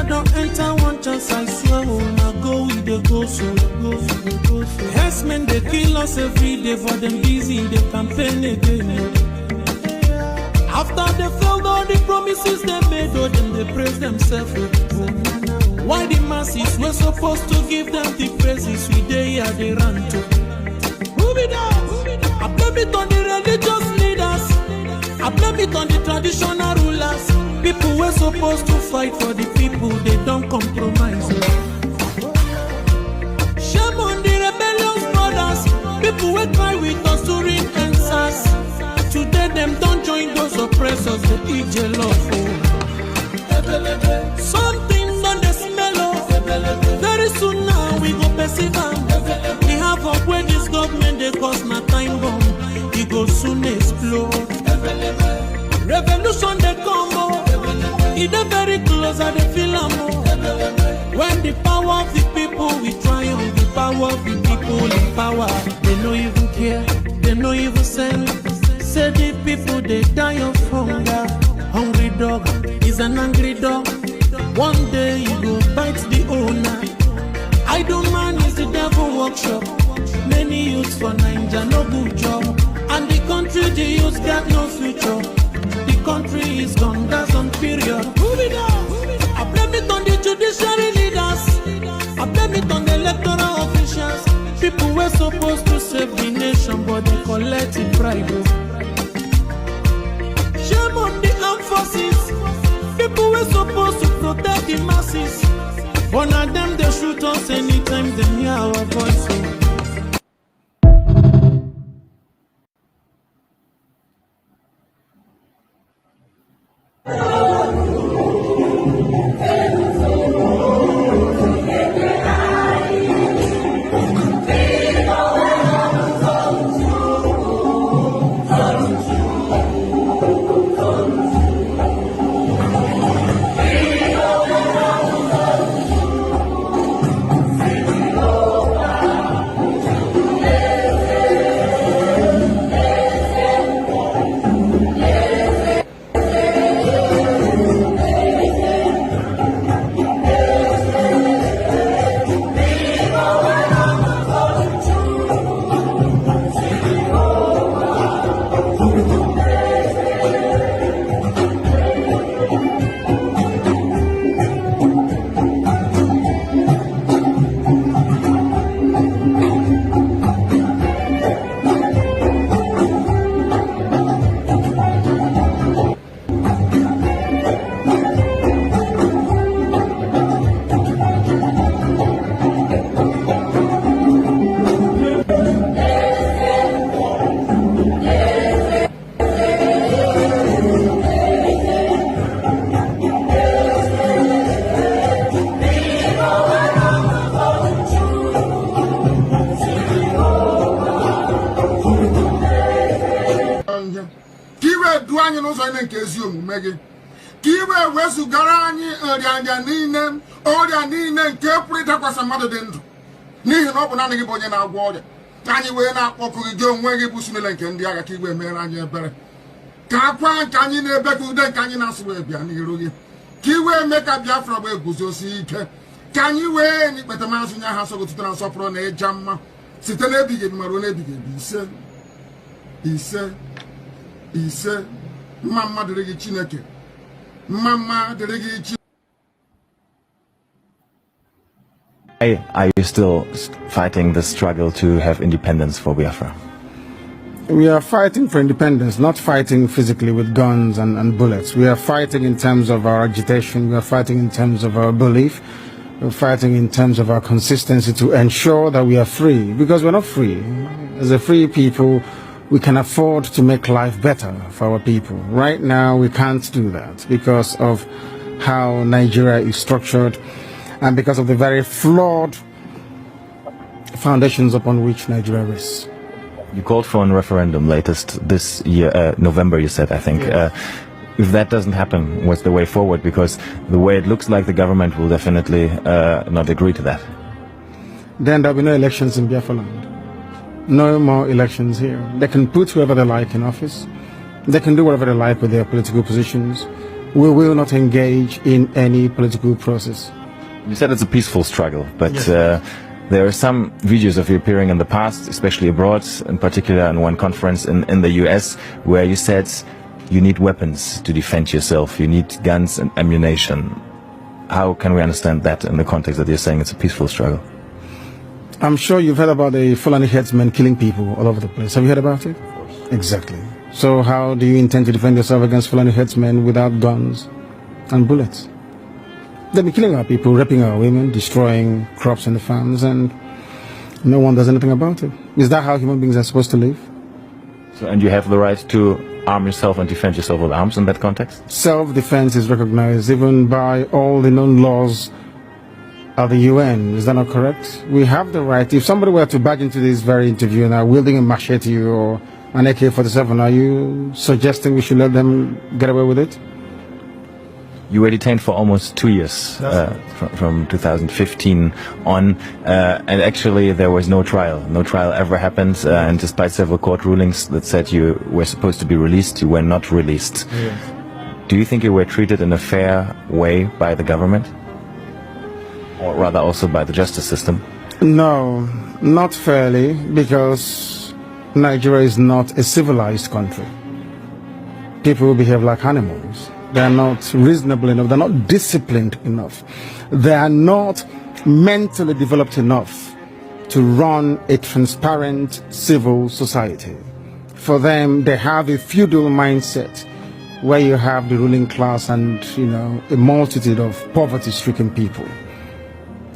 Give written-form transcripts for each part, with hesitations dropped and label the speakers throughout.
Speaker 1: Nigeria don't enter one chance, I swear, now go with the go so. Herdsmen, they kill us every day, for them busy, they campaign again. After they failed all the promises they made, oh, then they praise themselves. Why the masses were supposed to give them the praises we they are they run to? Move it down. I blame it on the religious leaders. I blame it on the traditional rulers. People were supposed to fight for the people, they don't compromise. Shame on the rebellious brothers. People will cry with us during answers. Today them don't join those oppressors, they eat jealous. Something on the smell of. Very soon now we go perceive them. We have up where this government they cause my time bomb. It go soon explode. Revolution they come. It is very close and they feel more. When the power of the people we triumph, the power of the people in power. They no even care, they no even send. Say the people they die of hunger. Hungry dog is an angry dog. One day you go bite the owner. Idle man is the devil workshop. Many youths for Nigeria no good job. And the country the youths got no future. The country is gone, that's on period. Move it down. I blame it on the judiciary leaders. I blame it on the electoral officials. People were supposed to save the nation, but they collected bribe. Shame on the armed forces. People were supposed to protect the masses. One of them they shoot us anytime they hear our voice.
Speaker 2: Kiwe wesu garani orianja nine oria nine nke purita kwa samado dendo nihi na obu nani gibonye na agwo oria anyị wee na-akpọkụ gị onwe gị bụ simile nke ndị agha ka igwe mere anyị ebere ka akwa nke anyị na-ebe ka ude nke anyị na-asụ wee bịa n'iru gị ka iwe mee ka Biafra wee guzosi ike ka anyị wee n'ikpete mazụ nye ha sogo tutere nsọpụrụ na ịja mma site n'ebighị ebi maruo n'ebighị ebi ise mma dịrị gị Chineke mma dịrị gị Chineke.
Speaker 3: Are you still fighting the struggle to have independence for Biafra?
Speaker 4: We are fighting for independence, not fighting physically with guns and bullets. We are fighting in terms of our agitation. We are fighting in terms of our belief. We're fighting in terms of our consistency to ensure that we are free. Because we're not free. As a free people, we can afford to make life better for our people. Right now, we can't do that because of how Nigeria is structured and because of the very flawed foundations upon which Nigeria is.
Speaker 3: You called for a referendum latest this year, November, you said, I think. Yes. If that doesn't happen, what's the way forward? Because the way it looks like the government will definitely not agree to that.
Speaker 4: Then there'll be no elections in Biafra land. No more elections here. They can put whoever they like in office. They can do whatever they like with their political positions. we will not engage in any political process.
Speaker 3: You said it's a peaceful struggle, but
Speaker 4: Yes.
Speaker 3: There are some videos of you appearing in the past, especially abroad, in particular in one conference in the US, where you said you need weapons to defend yourself, you need guns and ammunition. How can we understand that in the context that you're saying it's a peaceful struggle?
Speaker 4: I'm sure you've heard about the Fulani headsmen killing people all over the place. Have you heard about it? Exactly. So how do you intend to defend yourself against Fulani headsmen without guns and bullets? They'll be killing our people, raping our women, destroying crops in the farms, and no one does anything about it. Is that how human beings are supposed to live?
Speaker 3: So, and you have the right to arm yourself and defend yourself with arms in that context?
Speaker 4: Self-defense is recognized even by all the known laws of the UN. Is that not correct? We have the right. If somebody were to barge into this very interview and are wielding a machete or an AK-47, are you suggesting we should let them get away with it?
Speaker 3: You were detained for almost 2 years, from 2015 on, and actually there was no trial. No trial ever happened, and despite several court rulings that said you were supposed to be released, you were not released.
Speaker 4: Yes.
Speaker 3: Do you think you were treated in a fair way by the government? Or rather also by the justice system?
Speaker 4: No, not fairly, because Nigeria is not a civilized country. People behave like animals. They are not reasonable enough. They're not disciplined enough. They are not mentally developed enough to run a transparent civil society. For them, they have a feudal mindset where you have the ruling class and, a multitude of poverty-stricken people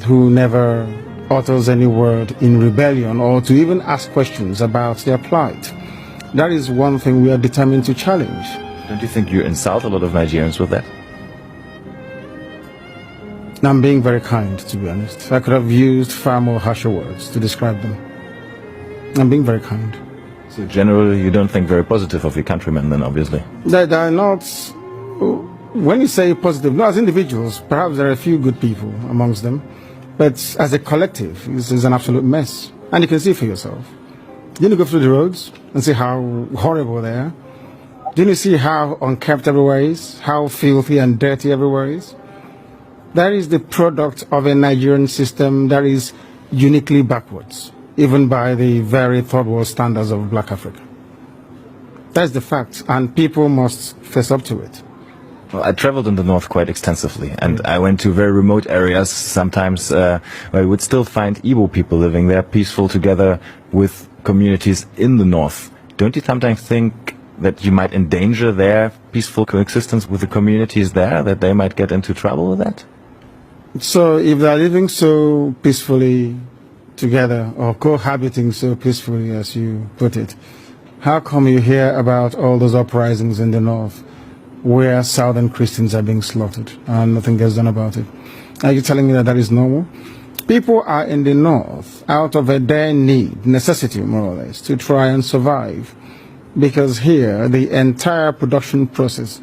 Speaker 4: who never utters any word in rebellion or to even ask questions about their plight. That is one thing we are determined to challenge.
Speaker 3: Don't you think you insult a lot of Nigerians with that?
Speaker 4: I'm being very kind, to be honest. I could have used far more harsher words to describe them. I'm being very kind.
Speaker 3: So generally you don't think very positive of your countrymen then, obviously?
Speaker 4: They are not... When you say positive, no, as individuals, perhaps there are a few good people amongst them. But as a collective, this is an absolute mess. And you can see for yourself. Didn't you go through the roads and see how horrible they are? Didn't you see how unkempt everywhere is? How filthy and dirty everywhere is? That is the product of a Nigerian system that is uniquely backwards, even by the very third world standards of Black Africa. That's the fact, and people must face up to it.
Speaker 3: Well, I traveled in the north quite extensively, and I went to very remote areas sometimes where you would still find Igbo people living there, peaceful together with communities in the north. Don't you sometimes think that you might endanger their peaceful coexistence with the communities there, that they might get into trouble with that?
Speaker 4: So if they're living so peacefully together, or cohabiting so peacefully as you put it, how come you hear about all those uprisings in the north where southern Christians are being slaughtered and nothing gets done about it? Are you telling me that that is normal? People are in the north out of a dire need, necessity more or less, to try and survive. Because here, the entire production process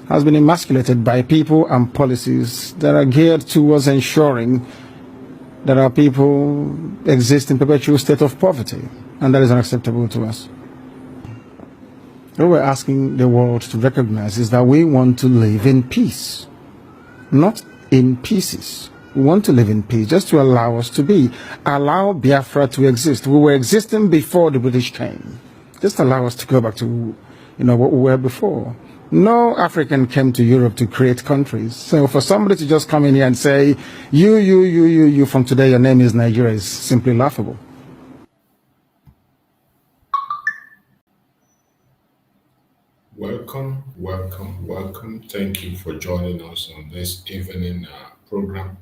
Speaker 4: has been emasculated by people and policies that are geared towards ensuring that our people exist in perpetual state of poverty. And that is unacceptable to us. What we're asking the world to recognize is that we want to live in peace, not in pieces. We want to live in peace, just to allow us to be. Allow Biafra to exist. We were existing before the British came. Just allow us to go back to, what we were before. No African came to Europe to create countries. So for somebody to just come in here and say, you, from today your name is Nigeria, is simply laughable.
Speaker 5: Welcome, welcome, welcome. Thank you for joining us on this evening program.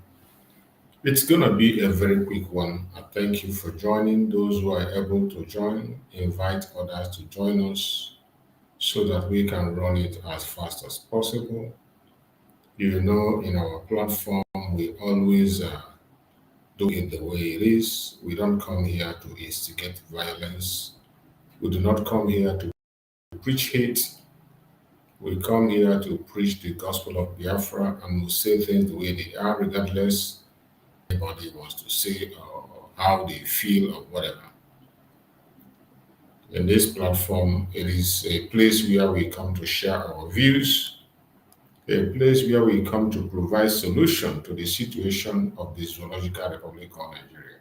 Speaker 5: It's going to be a very quick one. I thank you for joining. Those who are able to join, invite others to join us so that we can run it as fast as possible. In our platform, we always do it the way it is. We don't come here to instigate violence. We do not come here to preach hate. We come here to preach the gospel of Biafra, and we say things the way they are, regardless anybody wants to say or how they feel or whatever. In this platform, it is a place where we come to share our views a place where we come to provide solution to the situation of the Zoological Republic of Nigeria.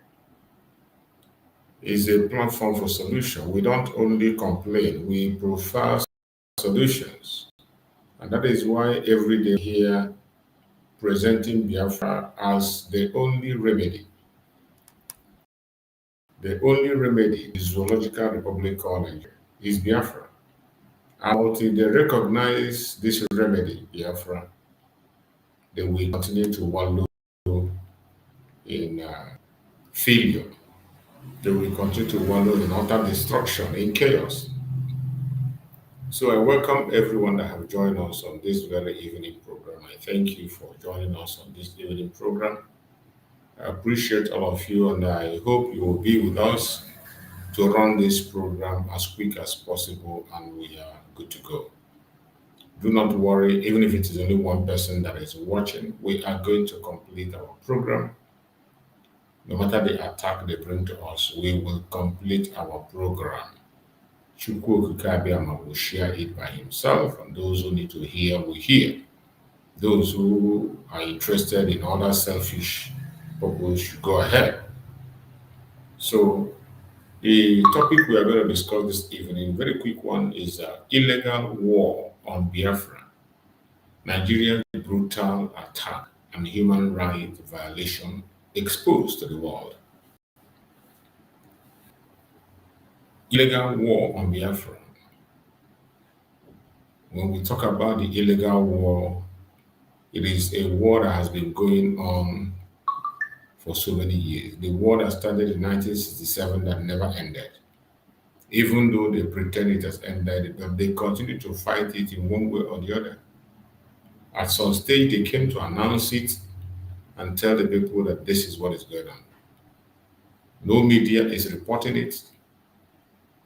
Speaker 5: It's a platform for solution. We don't only complain, we provide solutions. And that is why every day here presenting Biafra as the only remedy. The only remedy is Zoological Republic of Nigeria is Biafra. And until they recognize this remedy, Biafra, they will continue to wallow in failure. They will continue to wallow in utter destruction, in chaos. So I welcome everyone that have joined us on this very evening program. I thank you for joining us on this evening program. I appreciate all of you, and I hope you will be with us to run this program as quick as possible, and we are good to go. Do not worry, even if it is only one person that is watching, we are going to complete our program. No matter the attack they bring to us, we will complete our program. Chukwu Okike will share it by himself, and those who need to hear will hear. Those who are interested in other selfish purpose should go ahead. So the topic we are going to discuss this evening, very quick one, is illegal war on Biafra, Nigerian brutal attack and human rights violation exposed to the world. Illegal war on Biafra. When we talk about the illegal war, it is a war that has been going on for so many years. The war that started in 1967 that never ended. Even though they pretend it has ended, but they continue to fight it in one way or the other. At some stage, they came to announce it and tell the people that this is what is going on. No media is reporting it.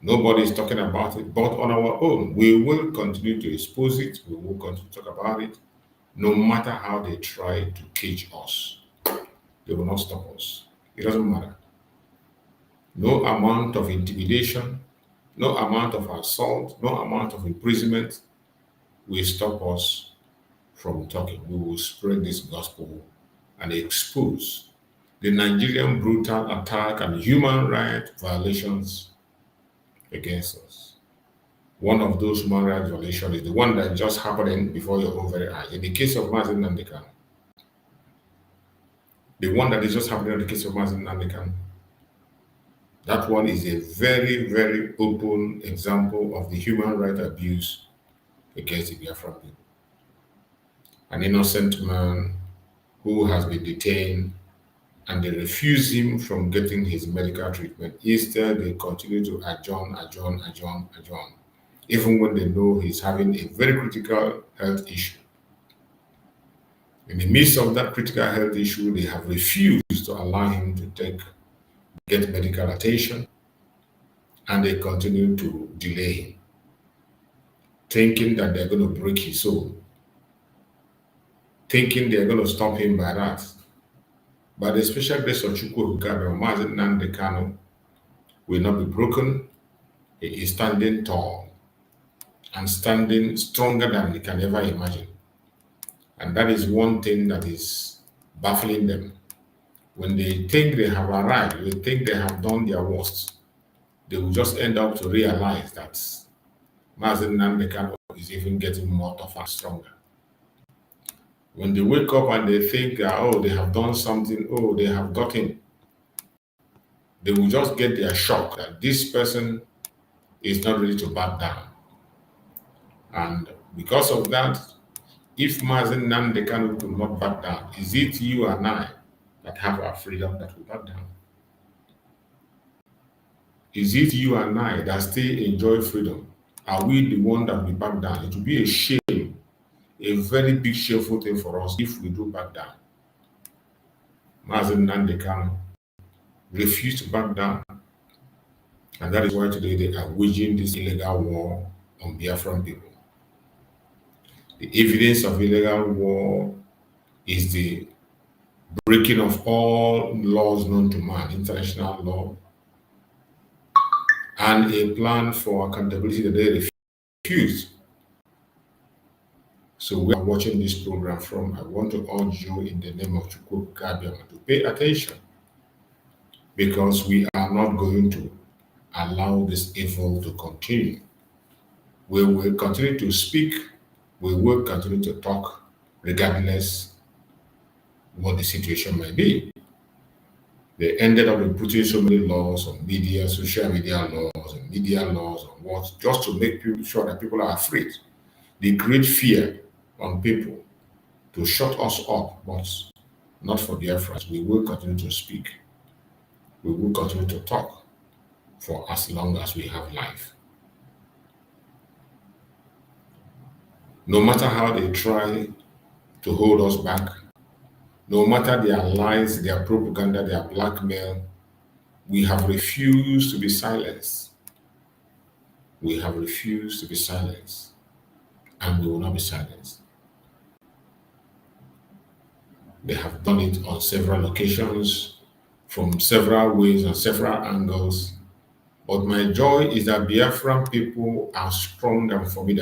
Speaker 5: Nobody is talking about it. But on our own, we will continue to expose it. We will continue to talk about it, no matter how they try to cage us. They will not stop us. It doesn't matter. No amount of intimidation, no amount of assault, no amount of imprisonment will stop us from talking. We will spread this gospel and expose the Nigerian brutal attack and human rights violations against us. One of those human rights violations is the one that just happened before your own very eyes. In the case of Nnamdi, the one that is just happening in the case of Nnamdi, that one is a very, very open example of the human rights abuse against the Biafran people. An innocent man who has been detained, and they refuse him from getting his medical treatment. Instead, they continue to adjourn, even when they know he's having a very critical health issue. In the midst of that critical health issue, they have refused to allow him to get medical attention, and they continue to delay him, thinking that they're going to break his soul, thinking they're going to stop him by that. By the special grace of Chukwu Okike, Nnamdi Kanu will not be broken. He is standing tall and standing stronger than they can ever imagine. And that is one thing that is baffling them. When they think they have arrived, they think they have done their worst, they will just end up to realize that Nnamdi Kanu is even getting more tougher and stronger. When they wake up and they think, oh, they have done something, oh, they have got him, they will just get their shock that this person is not ready to back down. And because of that, if Nnamdi Kanu could not back down, is it you and I that have our freedom that will back down? Is it you and I that still enjoy freedom? Are we the one that will back down? It will be a shame, a very big shameful thing for us if we do back down. Nnamdi Kanu refused to back down. And that is why today they are waging this illegal war on Biafran people. The evidence of illegal war is the breaking of all laws known to man, international law, and a plan for accountability that they refused. So we are watching this program from, I want to urge you in the name of Chukwu Kabiama to pay attention, because we are not going to allow this evil to continue. We will continue to speak, we will continue to talk, regardless what the situation might be. They ended up putting so many laws on media, social media laws, and media laws on what, just to make sure that people are afraid. They create fear on people to shut us up, but not for Biafrans. We will continue to speak. We will continue to talk for as long as we have life. No matter how they try to hold us back, no matter their lies, their propaganda, their blackmail, we have refused to be silenced. We have refused to be silenced, and we will not be silenced. They have done it on several occasions, from several ways and several angles. But my joy is that Biafran people are strong and formidable.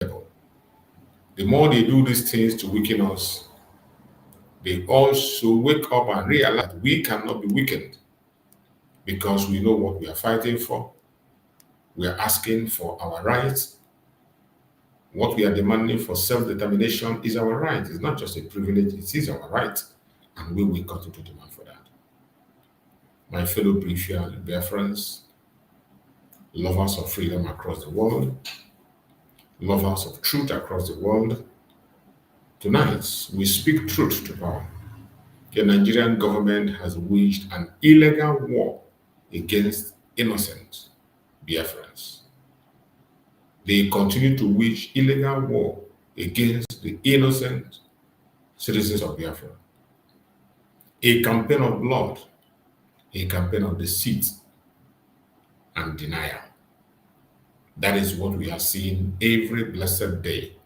Speaker 5: The more they do these things to weaken us, they also wake up and realize that we cannot be weakened, because we know what we are fighting for. We are asking for our rights. What we are demanding for self-determination is our right. It's not just a privilege, it is our right. And we will continue to demand for that. My fellow Biafrans, lovers of freedom across the world, lovers of truth across the world, tonight we speak truth to power. The Nigerian government has waged an illegal war against innocent Biafrans. They continue to wage illegal war against the innocent citizens of Biafra. A campaign of blood, a campaign of deceit and denial. That is what we are seeing every blessed day.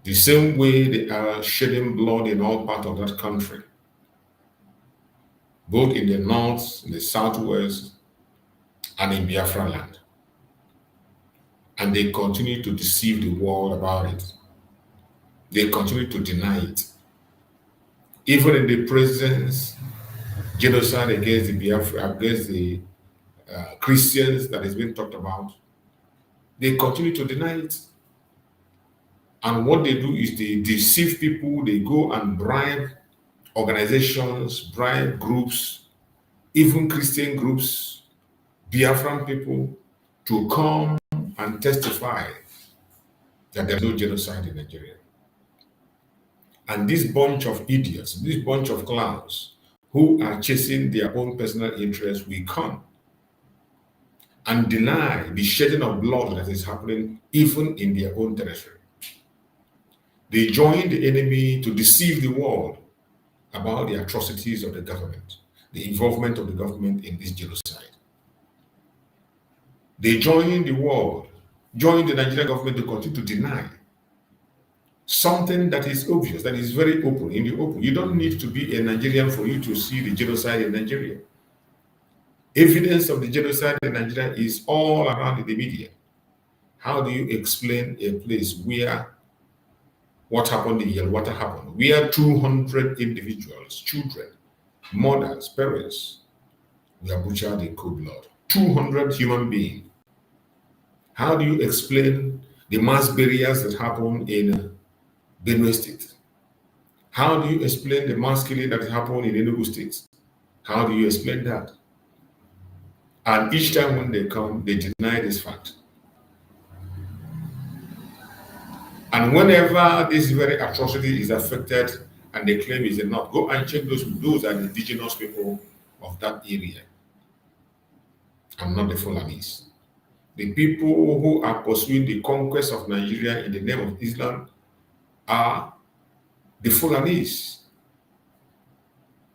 Speaker 5: The same way they are shedding blood in all parts of that country, both in the north, in the southwest, and in Biafra land. And they continue to deceive the world about it. They continue to deny it. Even in the president's genocide against the Biafra, against the Christians that is being talked about, they continue to deny it. And what they do is they deceive people. They go and bribe organizations, bribe groups, even Christian groups, Biafran people, to come and testify that there's no genocide in Nigeria. And this bunch of idiots, this bunch of clowns who are chasing their own personal interests will come and deny the shedding of blood that is happening even in their own territory. They join the enemy to deceive the world about the atrocities of the government, the involvement of the government in this genocide. They join the world, join the Nigerian government to continue to deny something that is obvious, that is very open, in the open. You don't need to be a Nigerian for you to see the genocide in Nigeria. Evidence of the genocide in Nigeria is all around in the media. How do you explain a place where what happened in Yelwata happened, where 200 individuals, children, mothers, parents, were butchered in cold blood? 200 human beings. How do you explain the mass burials that happened in Benue State? How do you explain the mass killing that happened in Enugu State? How do you explain that? And each time when they come, they deny this fact. And whenever this very atrocity is affected and they claim it's enough, go and check those are the indigenous people of that area, and not the Fulanis. The people who are pursuing the conquest of Nigeria in the name of Islam are the Fulanis.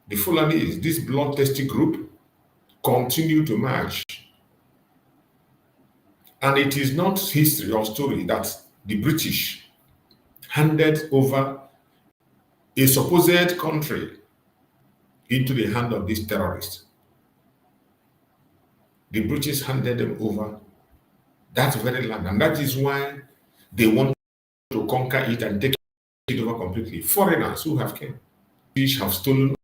Speaker 5: The Fulanis, this bloodthirsty group, continue to march. And it is not history or story that the British handed over a supposed country into the hand of these terrorists. The British handed them over That very land. And that is why they want to conquer it and take it over completely. Foreigners who have came, which have stolen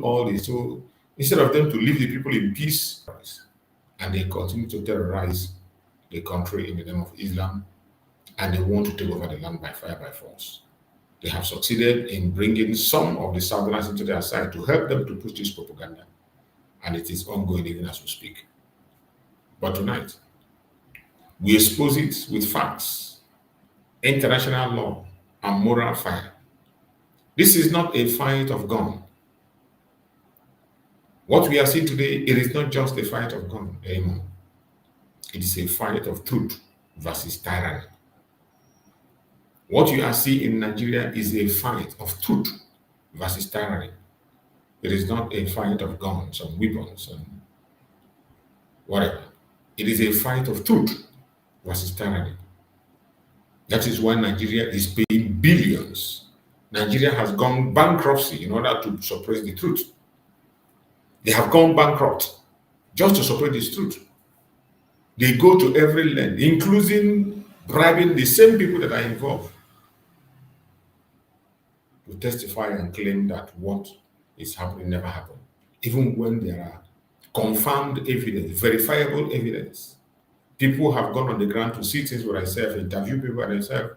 Speaker 5: all this. So instead of them to leave the people in peace, and they continue to terrorize the country in the name of Islam, and they want to take over the land by fire, by force. They have succeeded in bringing some of the Southerners into their side to help them to push this propaganda. And it is ongoing even as we speak. But tonight, we expose it with facts, international law, and moral fire. This is not a fight of gun. What we are seeing today, it is not just a fight of gun anymore. It is a fight of truth versus tyranny. What you are seeing in Nigeria is a fight of truth versus tyranny. It is not a fight of guns and weapons and whatever. It is a fight of truth versus tyranny. That is why Nigeria is paying billions. Nigeria has gone bankruptcy in order to suppress the truth. They have gone bankrupt just to suppress this truth. They go to every length, including bribing the same people that are involved, to testify and claim that what is happening never happened, even when there are confirmed evidence, verifiable evidence. People have gone on the ground to see things for themselves, interview people for themselves.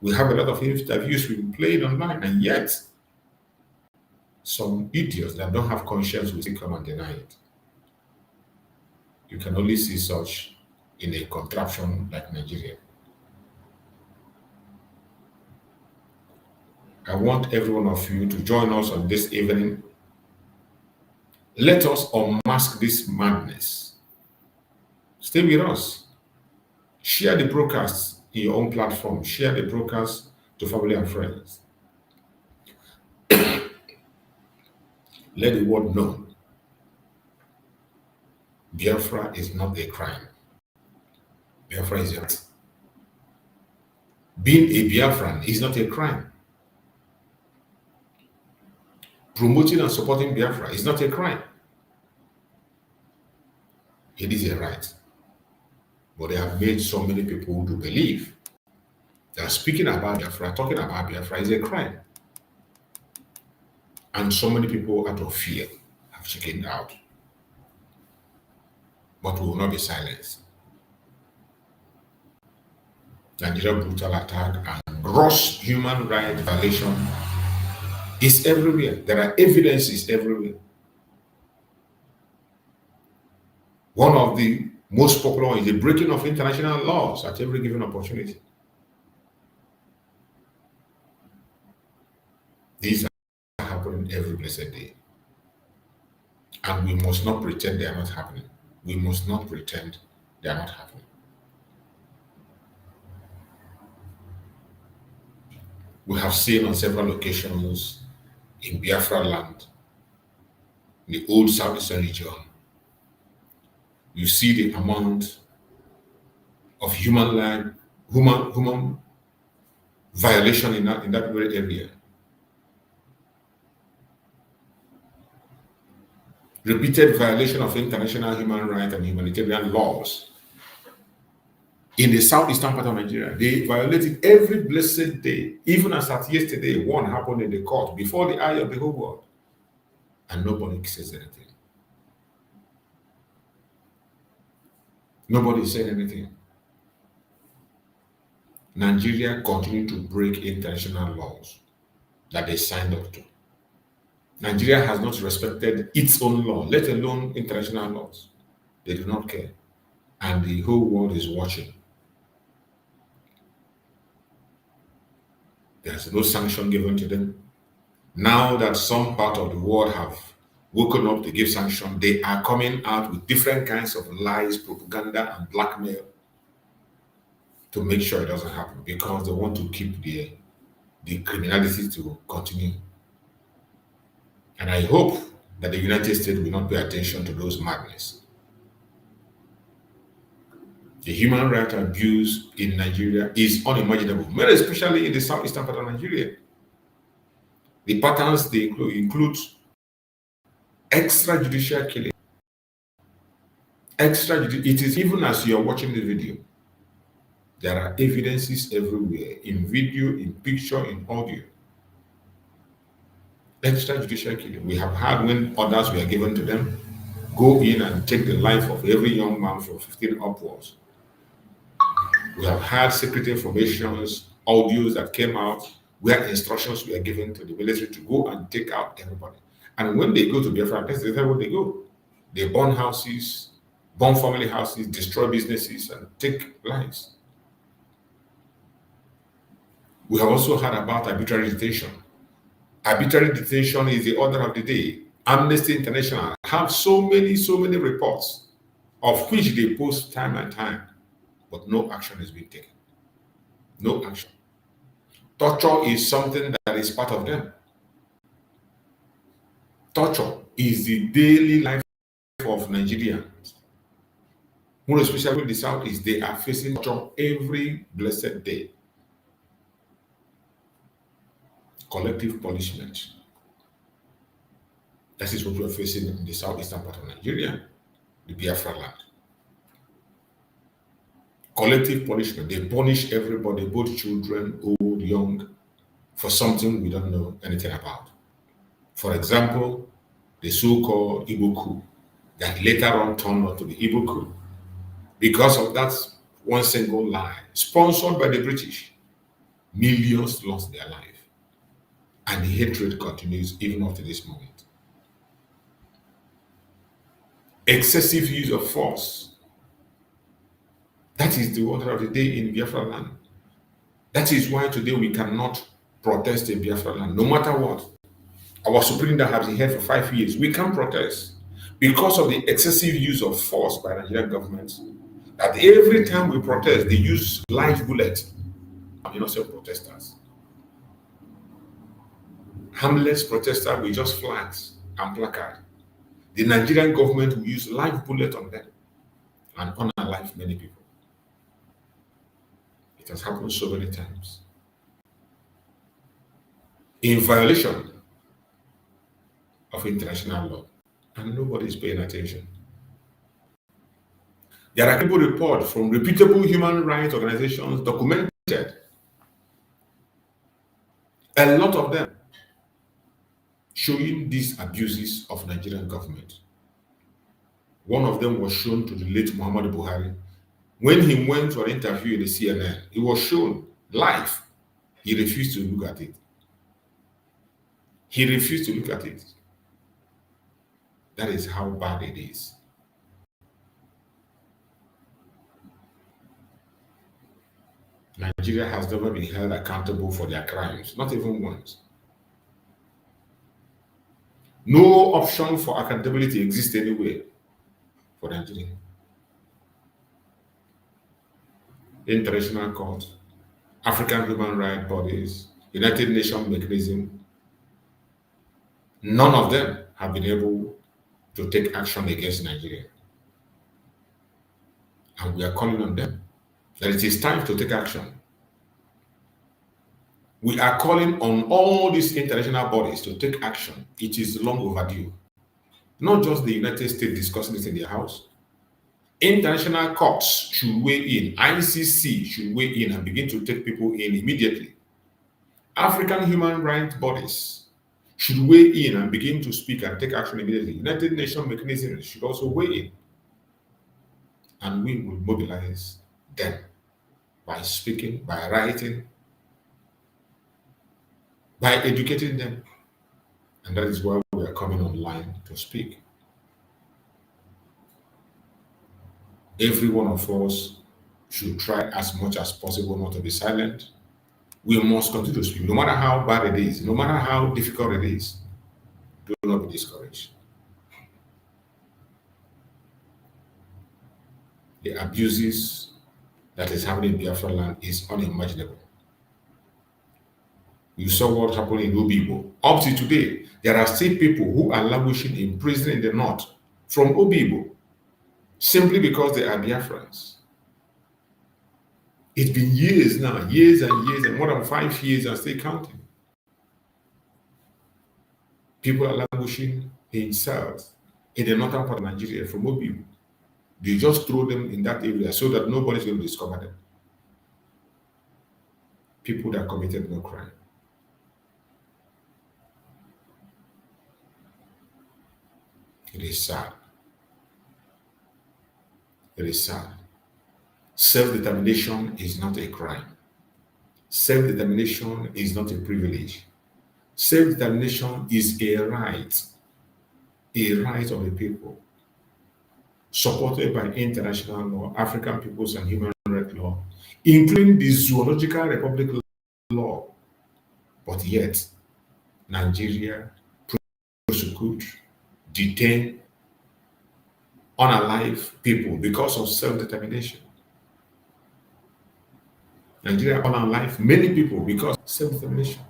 Speaker 5: We have a lot of interviews we've played online, and yet some idiots that don't have conscience will still come and deny it. You can only see such in a contraption like Nigeria. I want every one of you to join us on this evening. Let us unmask this madness. Stay with us. Share the broadcast in your own platform. Share the broadcast to family and friends. Let the world know Biafra is not a crime. Biafra is a right. Being a Biafran is not a crime. Promoting and supporting Biafra is not a crime. It is a right. But they have made so many people to believe that speaking about Biafra, talking about Biafra is a crime. And so many people out of fear have chickened out. But we will not be silenced. Nigerian brutal attack and gross human rights violation is everywhere. There are evidences everywhere. One of the most popular is the breaking of international laws at every given opportunity. These are happening every blessed day. And we must not pretend they are not happening. We must not pretend they are not happening. We have seen on several occasions in Biafra land, in the old southeastern region, you see the amount of human violation in that very area. Repeated violation of international human rights and humanitarian laws. In the southeastern part of Nigeria, they violated every blessed day. Even as at yesterday, one happened in the court before the eye of the whole world. And nobody says anything. Nobody said anything. Nigeria continued to break international laws that they signed up to. Nigeria has not respected its own law, let alone international laws. They do not care. And the whole world is watching. There's no sanction given to them. Now that some part of the world have woken up to give sanction, they are coming out with different kinds of lies, propaganda, and blackmail to make sure it doesn't happen, because they want to keep the criminality to continue. And I hope that the United States will not pay attention to those madness. The human rights abuse in Nigeria is unimaginable, very especially in the southeastern part of Nigeria. The patterns they include extrajudicial killing, It is even as you are watching the video, there are evidences everywhere, in video, in picture, in audio. Extrajudicial killing. We have had when orders were given to them, go in and take the life of every young man from 15 upwards. We have had secret informations, audios that came out where instructions were given to the military to go and take out everybody. And when they go to Biafra, that's the where they go. They burn houses, burn family houses, destroy businesses, and take lives. We have also heard about arbitrary detention. Arbitrary detention is the order of the day. Amnesty International have so many reports of which they post time and time, but no action is being taken. No action. Torture is something that is part of them. Torture is the daily life of Nigerians. More especially in the South, is they are facing torture every blessed day. Collective punishment. That is what we are facing in the southeastern part of Nigeria, the Biafra land. Collective punishment. They punish everybody, both children, old, young, for something we don't know anything about. For example, the so-called Igbo coup that later on turned out to be Igbo coup. Because of that one single lie, sponsored by the British, millions lost their life. And the hatred continues even up to this moment. Excessive use of force. That is the order of the day in Biafra land. That is why today we cannot protest in Biafra land, no matter what. Our supreme leader has been here for 5 years. We can't protest because of the excessive use of force by the Nigerian government. That every time we protest, they use live bullets. Innocent protesters. Harmless protesters with just flags and placards. The Nigerian government will use live bullets on them and unalive many people. It has happened so many times. In violation of international law, and nobody is paying attention. There are credible reports from reputable human rights organizations documented, a lot of them, showing these abuses of Nigerian government. One of them was shown to the late Muhammad Buhari. When he went to an interview in the CNN, it was shown live. He refused to look at it. He refused to look at it. That is how bad it is. Nigeria has never been held accountable for their crimes, not even once. No option for accountability exists anywhere for Nigeria. International Court, African human rights bodies, United Nations mechanism, none of them have been able to take action against Nigeria. And we are calling on them that it is time to take action. We are calling on all these international bodies to take action. It is long overdue. Not just the United States discussing it in their house. International courts should weigh in. ICC should weigh in and begin to take people in immediately. African human rights bodies should weigh in and begin to speak and take action immediately. United Nations mechanisms should also weigh in. And we will mobilize them by speaking, by writing, by educating them. And that is why we are coming online to speak. Every one of us should try as much as possible not to be silent. We must continue to speak, no matter how bad it is, no matter how difficult it is. Do not be discouraged. The abuses that is happening in Biafra land is unimaginable. You saw what happened in Obibo. Up to today, there are still people who are languishing in prison in the north from Obibo, simply because they are Biafrans. It's been years now, years and years, and more than 5 years and still counting. People are languishing in cells in the northern part of Nigeria from Obibo. They just throw them in that area so that nobody's going to discover them. People that committed no crime. It is sad. It is sad. Self-determination is not a crime. Self-determination is not a privilege. Self-determination is a right of the people, supported by international law, African peoples and human rights law, including the Zoological Republic law. But yet, Nigeria prosecute, detain, unalive people because of self-determination. Nigeria unalive many people because of self-determination.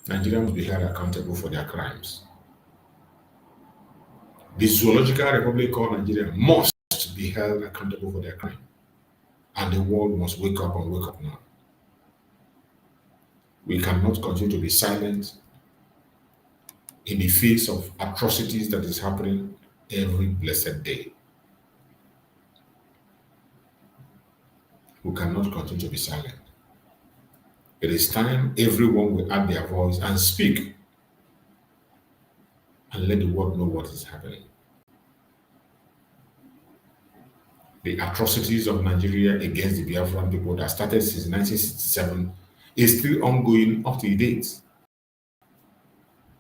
Speaker 5: Nigerians must be held accountable for their crimes. The Zoological Republic called Nigeria must be held accountable for their crime. And the world must wake up and wake up now. We cannot continue to be silent in the face of atrocities that is happening every blessed day. We cannot continue to be silent. It is time everyone will add their voice and speak and let the world know what is happening. The atrocities of Nigeria against the Biafran people that started since 1967 is still ongoing up to date.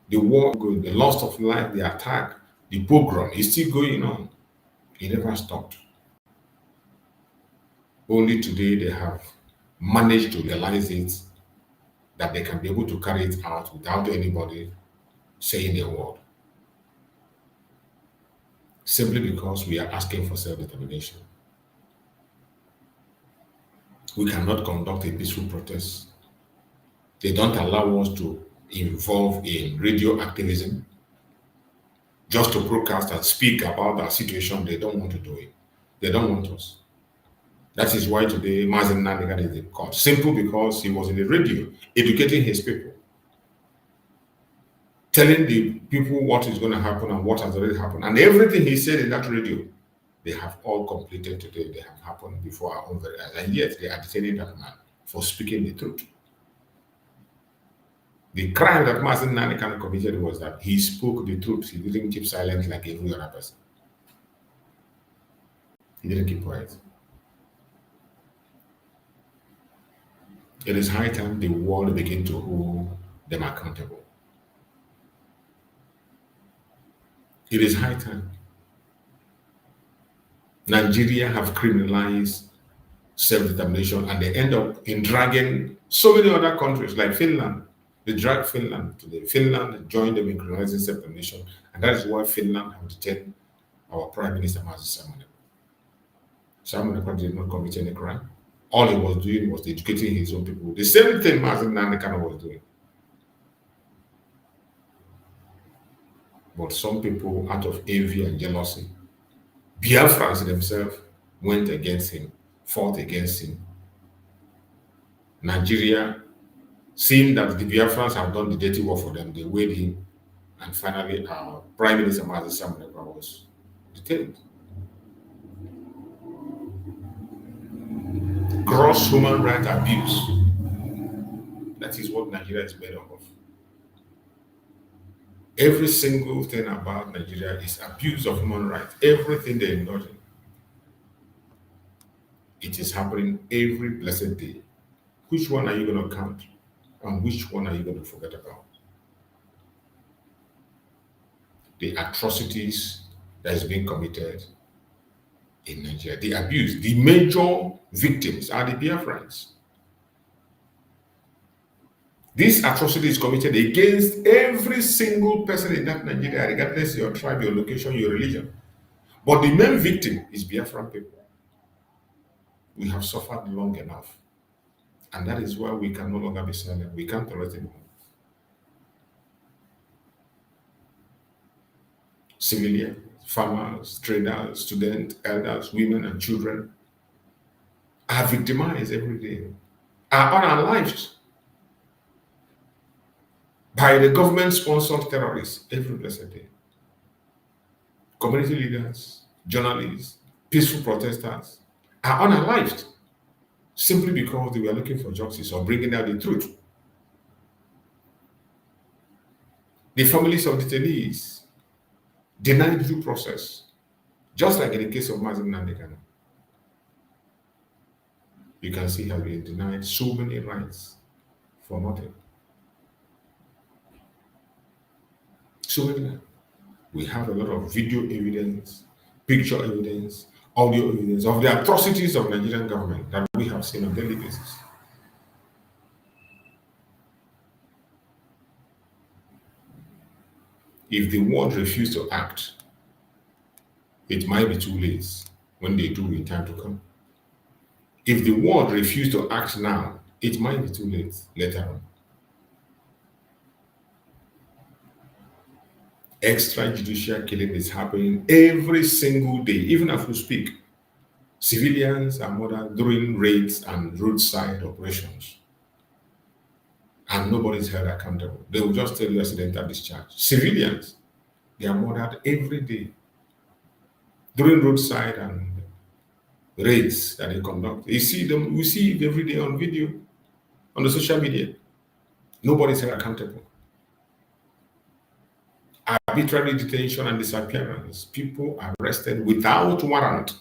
Speaker 5: The war, the loss of life, the attack, the pogrom is still going on. It never stopped. Only today they have managed to realize it, that they can be able to carry it out without anybody saying a word. Simply because we are asking for self-determination. We cannot conduct a peaceful protest. They don't allow us to involve in radio activism just to broadcast and speak about our situation. They don't want to do it. They don't want us. That is why today Nnamdi is in court. Simple because he was in the radio educating his people, telling the people what is going to happen and what has already happened. And everything he said in that radio, they have all completed today. They have happened before our own very eyes. And yet they are detaining that man for speaking the truth. The crime that Nnamdi committed was that he spoke the truth. He didn't keep silent like every other person. He didn't keep quiet. It is high time the world begin to hold them accountable. It is high time. Nigeria have criminalized self-determination and they end up in dragging so many other countries like Finland. They drag Finland today. Finland joined them in criminalizing self-determination, and that is why Finland have detained our Prime Minister Nnamdi. Nnamdi did not commit any crime. All he was doing was educating his own people. The same thing Nnamdi was doing. But some people, out of envy and jealousy, Biafrans themselves went against him, fought against him. Nigeria, seeing that the Biafrans have done the dirty work for them, they weighed him, and finally our Prime Minister Nnamdi was detained. Gross human rights abuse. That is what Nigeria is made up of. Every single thing about Nigeria is abuse of human rights. Everything they indulge in. It is happening every blessed day. Which one are you going to count? And which one are you going to forget about? The atrocities that is being committed in Nigeria, the abuse, the major victims are the Biafrans. This atrocity is committed against every single person in that Nigeria, regardless of your tribe, your location, your religion. But the main victim is Biafran people. We have suffered long enough. And that is why we can no longer be silent. We can't tolerate anymore. Civilians, farmers, traders, students, elders, women, and children are victimized every day, are unalived. by the government-sponsored terrorists every blessed day. Community leaders, journalists, peaceful protesters are unalived simply because they were looking for justice or bringing out the truth. The families of detainees denied due process, just like in the case of Nnamdi Kanu. You can see how they denied so many rights for nothing. So many. We have a lot of video evidence, picture evidence, audio evidence of the atrocities of Nigerian government that we have seen on a daily basis. If the world refuse to act, it might be too late when they do in time to come. If the world refuse to act now, it might be too late later on. Extrajudicial killing is happening every single day, even as we speak. Civilians are murdered during raids and roadside operations. And nobody is held accountable. They will just tell you accidental discharge. Civilians, they are murdered every day during roadside and raids that they conduct. You see them, we see it every day on video, on the social media. Nobody is held accountable. Arbitrary detention and disappearance. People arrested without warrant,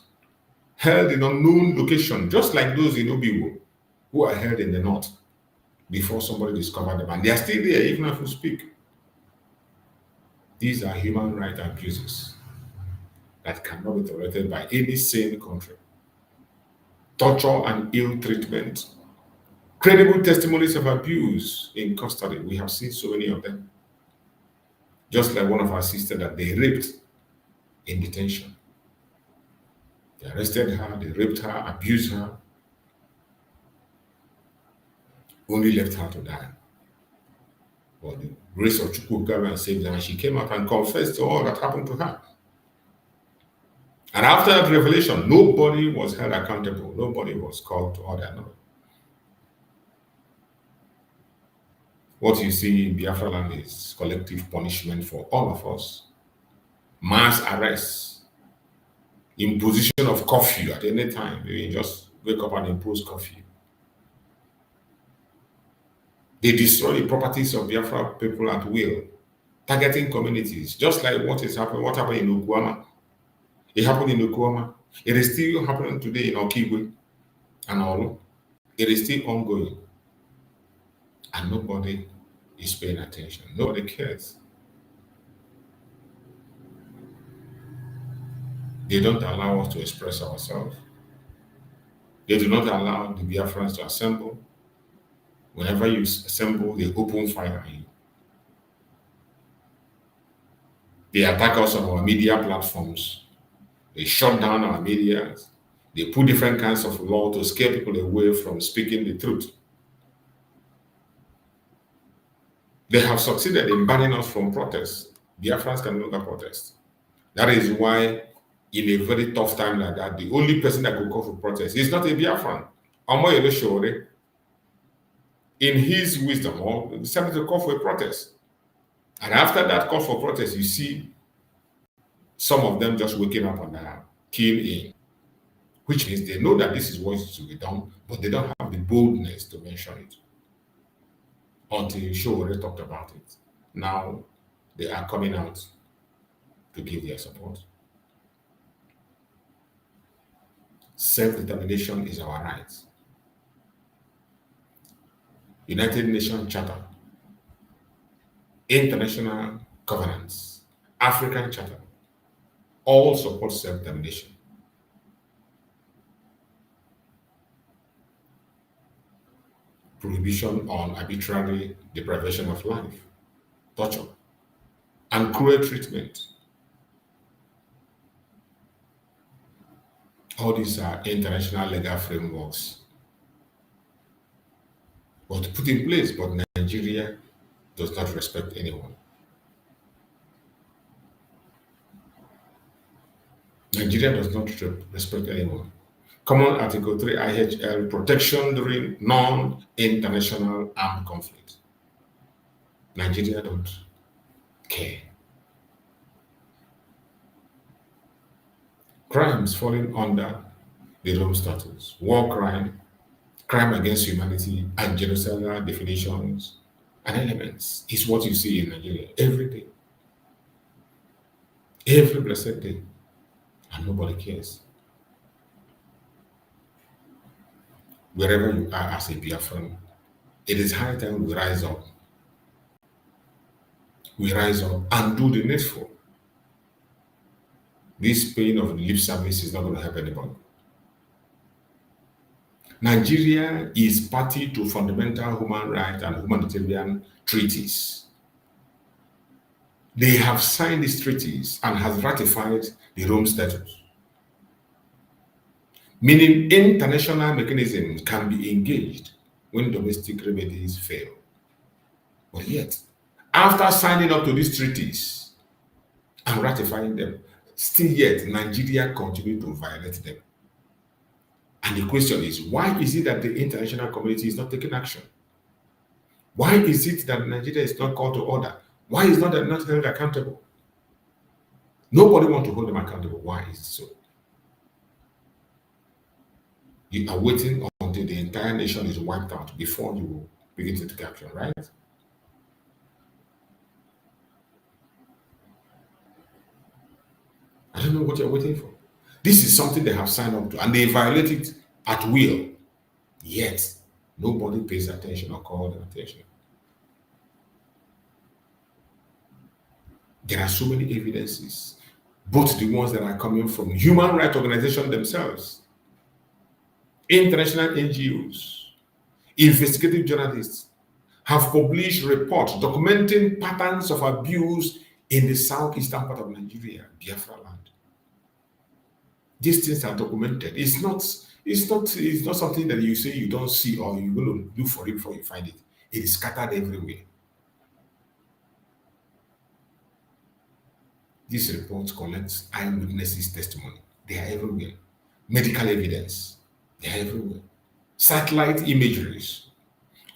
Speaker 5: held in unknown location, just like those in Obiwo who are held in the north before somebody discovered them. And they are still there even as we speak. These are human rights abuses that cannot be tolerated by any sane country. Torture and ill treatment. Credible testimonies of abuse in custody. We have seen so many of them. Just like one of our sisters that they raped in detention. They arrested her, they raped her, abused her, only left her to die. But the grace of Chukwu saved her, and she came out and confessed to all that happened to her. And after that revelation, nobody was held accountable. Nobody was called to order. No. What you see in Biafra land is collective punishment for all of us. Mass arrests, imposition of curfew at any time. You just wake up and impose curfew. They destroy the properties of Biafra people at will, targeting communities, just like what happened in Okuama. It happened in Okuama. It is still happening today in Okigwe and Olu. It is still ongoing. And nobody is paying attention. Nobody cares. They don't allow us to express ourselves. They do not allow the Biafrans to assemble. Whenever you assemble, they open fire on you. They attack us on our media platforms. They shut down our media. They put different kinds of law to scare people away from speaking the truth. They have succeeded in banning us from protests. Biafrans can no longer protest. That is why, in a very tough time like that, the only person that could call for protest is not a Biafran. Omoyele Sowore, in his wisdom, decided to call for a protest. And after that call for protest, you see some of them just waking up and keying in, which means they know that this is what is to be done, but they don't have the boldness to mention it. Until Sowore talked about it. Now they are coming out to give their support. Self-determination is our right. United Nations Charter, international covenants, African Charter, all support self-determination. Prohibition on arbitrary deprivation of life, torture, and cruel treatment. All these are international legal frameworks, but put in place, but Nigeria does not respect anyone. Nigeria does not respect anyone. Common Article 3 IHL, protection during non-international armed conflict. Nigeria don't care. Crimes falling under the Rome Statutes, war crime, crime against humanity, and genocidal definitions and elements is what you see in Nigeria every day, every blessed day, and nobody cares. Wherever you are as a Biafran, it is high time we rise up. We rise up and do the needful. This pain of lip service is not going to help anybody. Nigeria is party to fundamental human rights and humanitarian treaties. They have signed these treaties and has ratified the Rome Statute, meaning international mechanisms can be engaged when domestic remedies fail. But yet, after signing up to these treaties and ratifying them, still yet Nigeria continues to violate them. And the question is, why is it that the international community is not taking action? Why is it that Nigeria is not called to order? Why is not held accountable? Nobody wants to hold them accountable. Why is it so? You are waiting until the entire nation is wiped out before you begin to take action, right? I don't know what you're waiting for. This is something they have signed up to, and they violate it at will. Yet, nobody pays attention or calls attention. There are so many evidences, both the ones that are coming from human rights organizations themselves, international NGOs, investigative journalists have published reports documenting patterns of abuse in the southeastern part of Nigeria, Biafra land. These things are documented. It's not something that you say you don't see or you're going to look for it before you find it. It is scattered everywhere. These reports collect eyewitnesses' testimony. They are everywhere. Medical evidence. They are everywhere. Satellite imageries.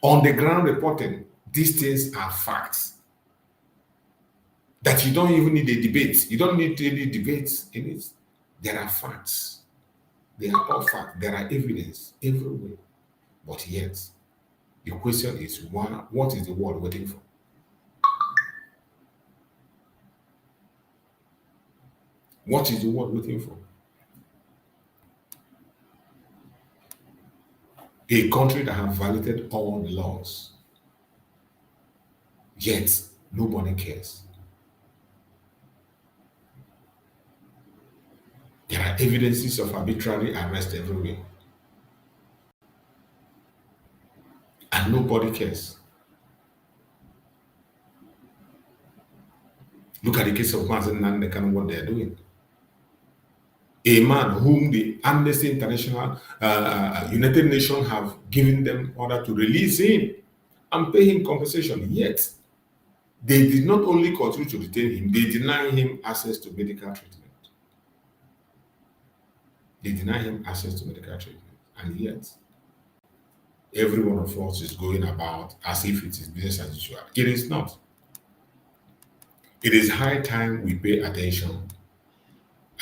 Speaker 5: On the ground reporting. These things are facts. That you don't even need a debate. You don't need any debates in it. There are facts. They are all facts. There are evidence everywhere. But yet, the question is, what is the world waiting for? What is the world waiting for? A country that has violated all the laws. Yet, nobody cares. There are evidences of arbitrary arrest everywhere. And nobody cares. Look at the case of Nnamdi Kanu, what they are doing. A man whom the Amnesty International, United Nations have given them order to release him and pay him compensation. Yet, they did not only continue to detain him, they deny him access to medical treatment. They deny him access to medical treatment. And yet, every one of us is going about as if it is business as usual. It is not. It is high time we pay attention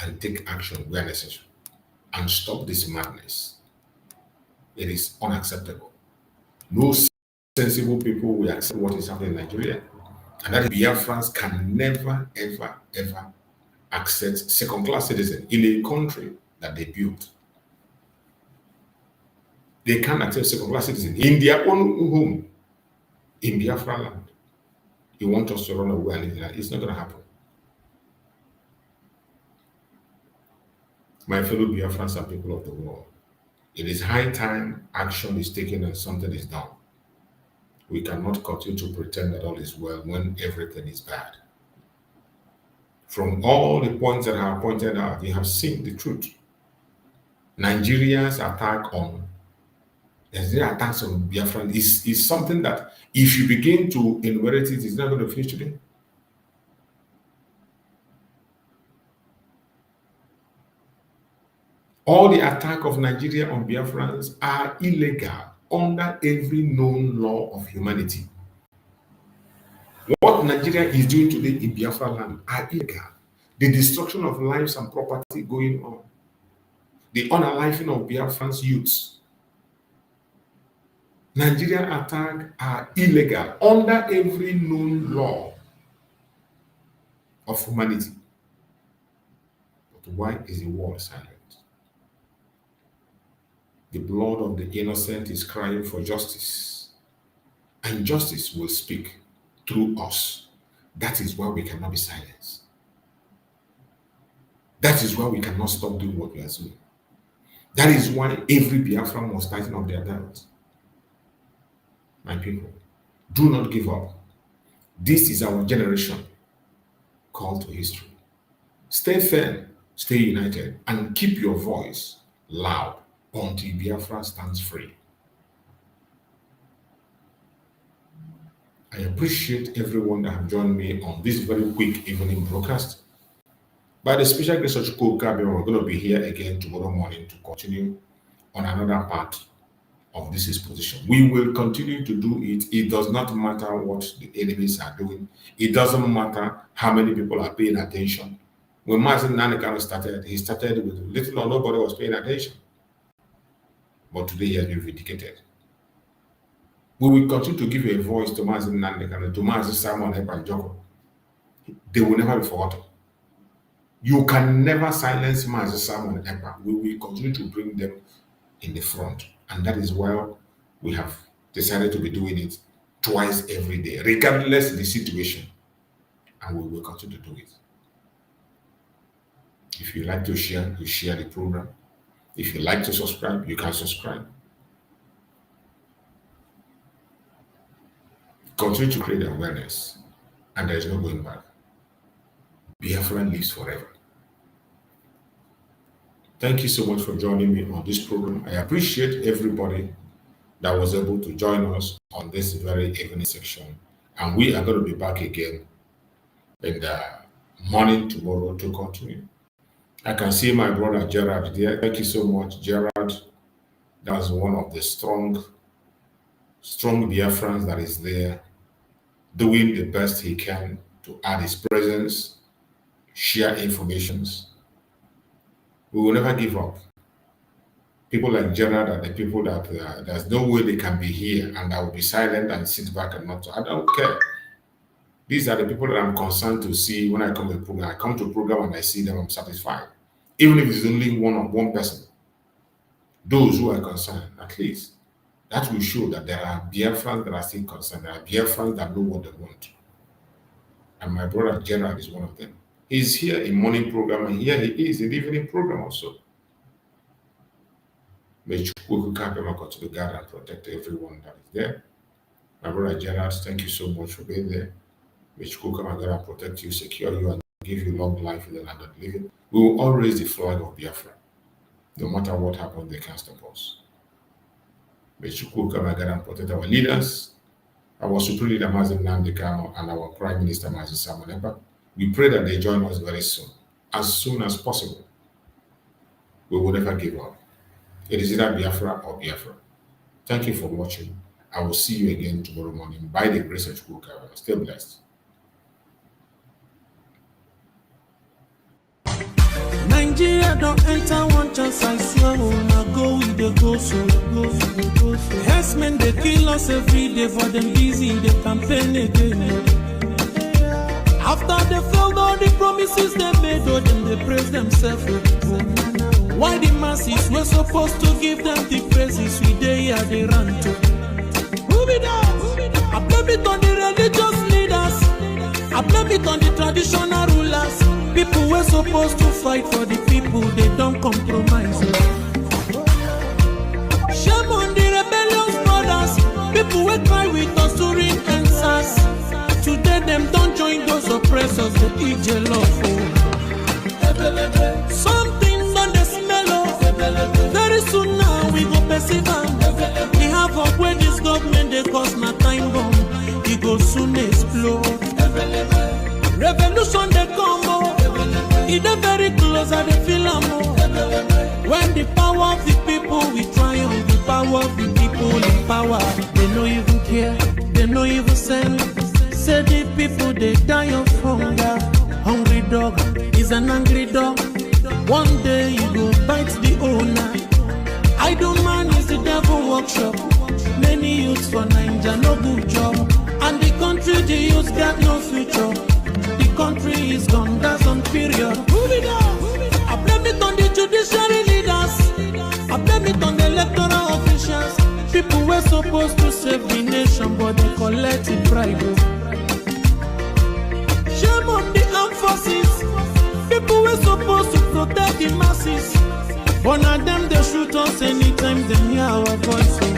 Speaker 5: and take action where necessary and stop this madness. It is unacceptable. No sensible people will accept what is happening in Nigeria. And that Biafrans can never, ever, ever accept second-class citizens in a country that they built. They can't accept second-class citizens in their own home, in Biafra land. You want us to run away and anything like that? It's not going to happen. My fellow Biafrans and people of the world, it is high time action is taken and something is done. We cannot continue to pretend that all is well when everything is bad. From all the points that I have pointed out, you have seen the truth. Nigeria's attack on Nigerian attacks on Biafran is something that if you begin to enumerate it, it's not going to finish today. All the attack of Nigeria on Biafrans are illegal under every known law of humanity. What Nigeria is doing today in Biafra land are illegal. The destruction of lives and property going on. The unaliving of Biafrans youths. Nigerian attacks are illegal under every known law of humanity. But why is the world silent? The blood of the innocent is crying for justice, and justice will speak through us. That is why we cannot be silenced. That is why we cannot stop doing what we are doing. That is why every Biafran must tighten up their belts. My people, do not give up. This is our generation. Call to history. Stay firm, stay united, and keep your voice loud until Biafra stands free. I appreciate everyone that have joined me on this very quick evening broadcast. By the special grace of Chukwuka, we're going to be here again tomorrow morning to continue on another part of this exposition. We will continue to do it. It does not matter what the enemies are doing. It doesn't matter how many people are paying attention. When Mazen Nnamdi started, he started with little or nobody was paying attention. But today he has been vindicated. We will continue to give a voice to Mazen Nnamdi, to Mazen Simon Ekpa. They will never be forgotten. You can never silence Mazen Simon Ekpa. We will continue to bring them in the front. And that is why we have decided to be doing it twice every day, regardless of the situation. And we will continue to do it. If you like to share, you share the program. If you like to subscribe, you can subscribe. Continue to create awareness, and there is no going back. Biafra lives forever. Thank you so much for joining me on this program. I appreciate everybody that was able to join us on this very evening section. And we are going to be back again in the morning tomorrow to continue. I can see my brother Gerard there. Thank you so much, Gerard. That's one of the strong Biafrans that is there, doing the best he can to add his presence, share informations. We will never give up. People like Gerard are the people that there's no way they can be here and I will be silent and sit back and not. I don't care. These are the people that I'm concerned to see when I come to the program. I come to a program and I see them, I'm satisfied. Even if it's only one person. Those who are concerned, at least, that will show that there are Biafrans that are still concerned. There are Biafrans that know what they want. And my brother Gerard is one of them. He's here in morning program, and here he is in evening program also. May Chukwuka continue to guard and protect everyone that is there. My brother Gerard, thank you so much for being there. May Chukwuka protect you, secure you, and give you long life in the land of the living. We will all raise the flag of Biafra. No matter what happens, they can't stop us. May Chukwuka protect our leaders, our Supreme Leader Mazen Nnamdi Kanu, and our Prime Minister Mazen Simon Ekpa. We pray that they join us very soon as possible. We will never give up. It is either Biafra or Biafra. Thank you for watching. I will see you again tomorrow morning by the grace of Chukwuka. Stay blessed.
Speaker 1: Nigeria don't enter one chance, I swear, now go with the go so. Herdsmen, they kill us every day, for them busy, they campaign again. After they failed all the promises they made, oh, then they praise themselves. Why the masses were supposed to give them the praises we they are they run to? Who be that? I blame it on the religious leaders. I blame it on the traditional rulers. People were supposed to fight for the people, they don't compromise. Shame on the rebellious brothers. People will cry with us during answers. Today them don't join those oppressors, the EJ love. Something on the smell of. Very soon now we go perceive. We have up where this government they cause na time bomb. It go soon explode. Revolution they come. It is very close at the film. When the power of the people we triumph, the power of the people in power. They no even care, they no even send. Say the people man is the devil workshop. Many youths for Nigeria no good job, and the country the youths got no future. The country is gone, that's on period. Move it on. I blame it on the judiciary leaders. I blame it on the electoral officials. People were supposed to save the nation, but they collected bribe. Shame on the armed forces. People were supposed to protect the masses, but now them they shoot us anytime they hear our voice.